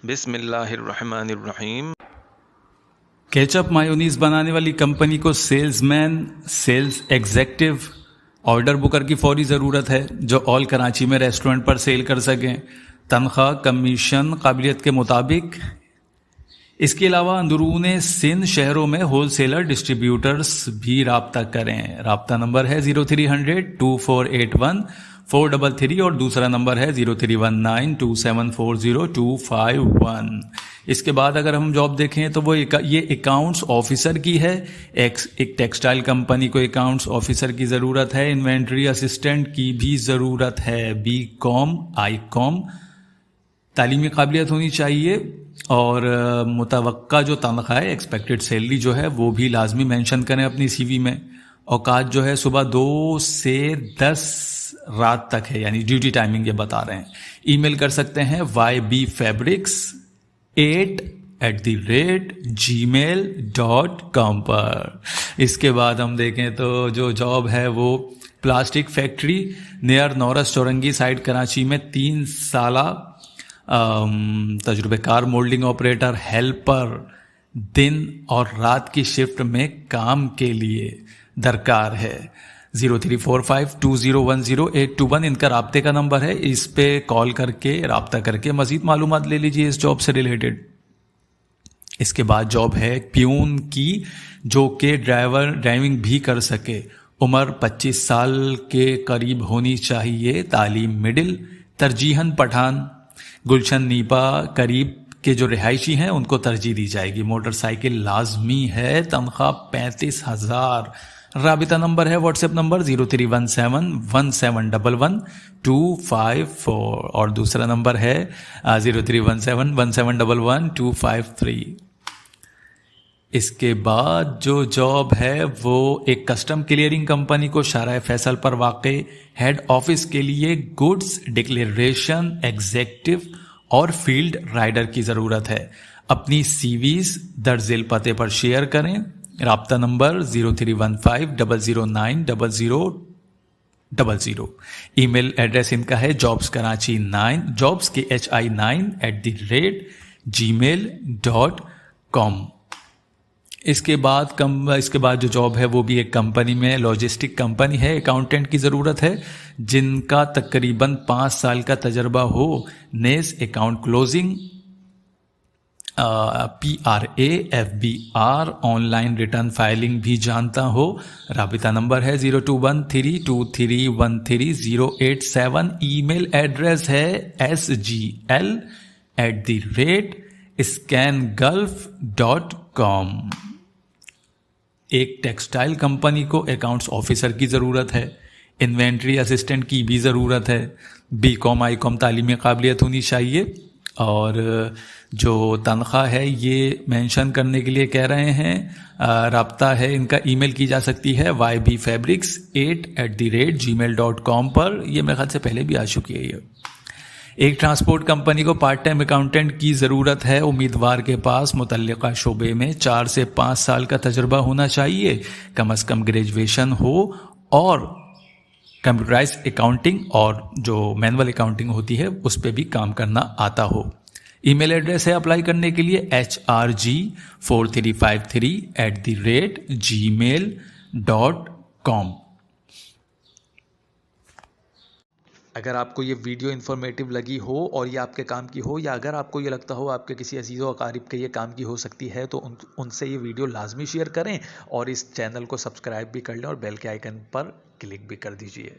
बिस्मिल्लाहिर्रहमानिर्रहीम। Ketchup mayonnaise बनाने वाली कंपनी को salesman, sales executive, order booker की फौरी ज़रूरत है जो ऑल कराची में रेस्टोरेंट पर सेल कर सकें। तनख्वाह कमीशन काबिलियत के मुताबिक। इसके अलावा अंदरूने सिंध शहरों में होलसेलर डिस्ट्रीब्यूटर्स भी राब्ता करें। राब्ता नंबर है 0300-2481-433 और दूसरा नंबर है 0319-2740-251। इसके बाद अगर हम जॉब देखें तो वो ये अकाउंट्स ऑफिसर की है। एक टेक्सटाइल कंपनी को अकाउंट्स ऑफिसर की ज़रूरत है। इन्वेंट्री असिस्टेंट की भी ज़रूरत है। BCom ICom तालीमी काबिलियत होनी चाहिए और मुतवक्का जो तनख्वाह है, एक्सपेक्टेड सैलरी जो है वो भी लाजमी मेंशन करें अपनी CV में। औकात जो है सुबह 2 से 10 रात तक है, यानी ड्यूटी टाइमिंग ये बता रहे हैं। ईमेल कर सकते हैं ybfabrics8@gmail.com पर। इसके बाद हम देखें तो जो जॉब है वो plastic factory near Nauras Chowrangi side Karachi में 3 साला तजुर्बेकार मोल्डिंग ऑपरेटर हेल्पर दिन और रात की शिफ्ट में काम के लिए दरकार है। 03452010-821 इनका राब्ते का नंबर है। इस पे कॉल करके राब्ता करके मजीद मालूमात ले लीजिए इस जॉब से रिलेटेड। इसके बाद जॉब है प्यून की जो कि ड्राइविंग भी कर सके। उम्र 25 साल के करीब होनी चाहिए। तालीम मिडिल, तरजीहन पठान। गुलशन नीपा करीब के जो रिहायशी हैं उनको तरजीह दी जाएगी। मोटरसाइकिल लाजमी है। तनख्वाह 35,000। राबिता नंबर है व्हाट्सएप नंबर 03171711-254 और दूसरा नंबर है 03171711-253। इसके बाद जो जॉब है वो एक कस्टम क्लियरिंग कंपनी को शाराए फैसल पर वाक़े हेड ऑफिस के लिए गुड्स डिक्लेरेशन एग्जेक्टिव और फील्ड राइडर की ज़रूरत है। अपनी CVs दर्जिल पते पर शेयर करें। राब्ता नंबर 0315009000। ईमेल एड्रेस इनका है jobskhi9@gmail.com। इसके बाद जो जॉब है वो भी एक कंपनी में लॉजिस्टिक कंपनी है। अकाउंटेंट की ज़रूरत है जिनका तकरीबन 5 साल का तजर्बा हो। नेस account closing, PRA FBR online return filing भी जानता हो। राबिता नंबर है 02132313-087। ईमेल एड्रेस है sgl@scangulf.com। एक टेक्सटाइल कंपनी को अकाउंट्स ऑफिसर की ज़रूरत है। इन्वेंट्री असिस्टेंट की भी ज़रूरत है। BCom ICom तालीमी काबिलियत होनी चाहिए और जो तनख्वाह है ये मेंशन करने के लिए कह रहे हैं। राब्ता है इनका, ईमेल की जा सकती है ybfabrics8@gmail.com पर। ये मेरे ख्याल से पहले भी आ चुकी है ये। एक ट्रांसपोर्ट कंपनी को पार्ट टाइम अकाउंटेंट की ज़रूरत है। उम्मीदवार के पास मुतल्लिका शोबे में 4 से 5 साल का तजुर्बा होना चाहिए। कम से कम ग्रेजुएशन हो और कंप्यूटराइज अकाउंटिंग और जो मैनुअल अकाउंटिंग होती है उस पर भी काम करना आता हो। ईमेल एड्रेस है अप्लाई करने के लिए hrg4353@gmail.com। अगर आपको ये वीडियो इन्फॉर्मेटिव लगी हो और ये आपके काम की हो, या अगर आपको ये लगता हो आपके किसी अजीज़ व अकारिब के ये काम की हो सकती है, तो उनसे ये वीडियो लाजमी शेयर करें और इस चैनल को सब्सक्राइब भी कर लें और बेल के आइकन पर क्लिक भी कर दीजिए।